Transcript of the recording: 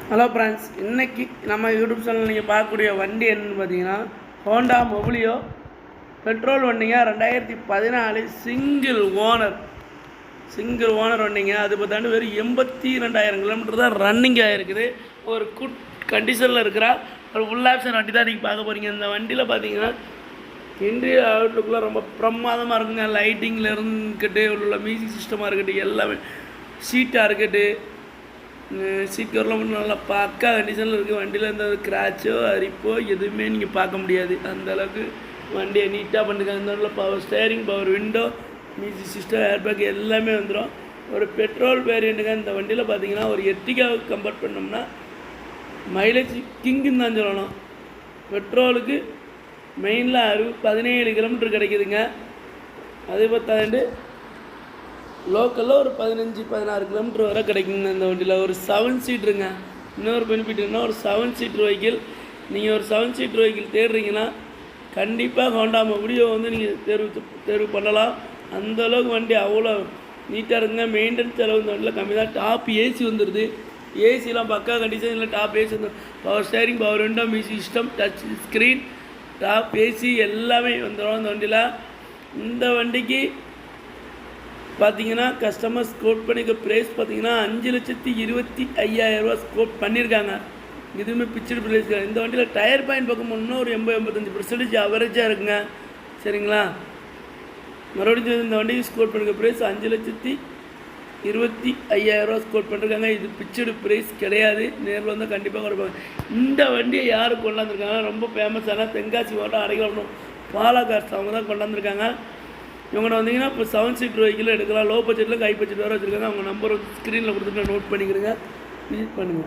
Hello friends, இன்றைக்கி நம்ம YouTube channel நீங்கள் பார்க்கக்கூடிய வண்டி என்னன்னு பார்த்தீங்கன்னா ஹோண்டா மொபிலியோ பெட்ரோல் வண்டிங்க. 2014 சிங்கிள் ஓனர் வண்டிங்க. அது பார்த்தாண்டு வெறும் 82,000 கிலோமீட்டர் தான் ரன்னிங் ஆகிருக்குது. ஒரு குட் கண்டிஷனில் இருக்கிற ஒரு ஃபுல் ஆப்ஷன் வண்டி தான் நீங்கள் பார்க்க போகிறீங்க. இந்த வண்டியில் பார்த்தீங்கன்னா இன்டீரியர் அவுட்லுக்கில் ரொம்ப பிரமாதமாக இருக்குங்க. லைட்டிங்கில் இருந்துக்கிட்டு உள்ள மியூசிக் சிஸ்டமாக இருக்கட்டும், எல்லாமே சீட்டாக இருக்கட்டும், சீட் கவர்லாம் மட்டும் நல்லா பக்கா கண்டிஷனில் இருக்குது. வண்டியில் எந்த கிராச்சோ அரிப்போ எதுவுமே நீங்கள் பார்க்க முடியாது. அந்தளவுக்கு வண்டியை நீட்டாக பண்ணிருக்காங்க. இந்த வண்டியில் power steering, power window, music system, airbag எல்லாமே வந்துடும். ஒரு பெட்ரோல் வேரியண்ட்டுங்க. இந்த வண்டியில் பார்த்தீங்கன்னா ஒரு எர்டிகாவுக்கு கம்பேர் பண்ணோம்னா மைலேஜ் கிங்குன்னு தான் சொல்லணும். பெட்ரோலுக்கு மெயினில் 17 கிலோமீட்டர் கிடைக்குதுங்க. அதே பார்த்தாண்டு லோக்கலில் ஒரு 15-16 கிலோமீட்டர் வரை கிடைக்குங்க. இந்த வண்டியில் ஒரு 7 சீட்ருங்க. இன்னொரு பெனிஃபிட்னா ஒரு 7 சீட்ரு வெஹிக்கிள். நீங்கள் ஒரு 7 சீட்ரு வெஹிக்கிள் தேடுறீங்கன்னா கண்டிப்பாக ஹோண்டா மொபிலியோ வந்து நீங்கள் தேர்வு பண்ணலாம். அந்தளவுக்கு வண்டி அவ்வளோ நீட்டாக இருக்குங்க. மெயின்டெனன்ஸ் செலவு இந்த வண்டியில் கம்மி தான். டாப் ஏசி வந்துடுது. ஏசிலாம் பக்கா கண்டிஷன் இல்லை. டாப் ஏசி வந்து power steering, power window, music system, touch screen, top AC எல்லாமே வந்துடும் இந்த வண்டியில். இந்த வண்டிக்கு பார்த்தீங்கன்னா கஸ்டமர்ஸ் கோட் பண்ணிக்க ப்ரைஸ் பார்த்தீங்கன்னா 5,25,000 கோட் பண்ணியிருக்காங்க. இதுவுமே பிக்சர் ப்ரைஸ். இந்த வண்டியில் டயர் பாயிண்ட் பார்க்க போனோம்னா ஒரு 80-85% அவரேஜாக இருக்குங்க. சரிங்களா? மறுபடியும் இந்த வண்டிக்கு ஸ்கோர் பண்ணிக்க ப்ரைஸ் 5,25,000 ஸ்கோர் பண்ணிருக்காங்க. இது பிக்சடு ப்ரைஸ் கிடையாது. நேரில் வந்து கண்டிப்பாக கொடுப்பாங்க. இந்த வண்டியை யார் கொண்டாந்துருக்காங்க? ரொம்ப ஃபேமஸான தென்காசி மாவட்டம் அடைக்கலம் பாலாகார்ஸ் அவங்க தான் கொண்டாந்துருக்காங்க. இவங்கள்ட்ட வந்தீங்கன்னா இப்போ 7 சீட் வெஹிக்கிள் எடுக்கலாம். லோ பட்ஜெட்டில் ஹை பட்ஜெட் வேறு வச்சுருக்காங்க. அவங்க நம்பர் வந்து ஸ்க்ரீனில் கொடுத்துட்டு நோட் பண்ணிக்கிறேங்க. விசிட் பண்ணுங்கள்.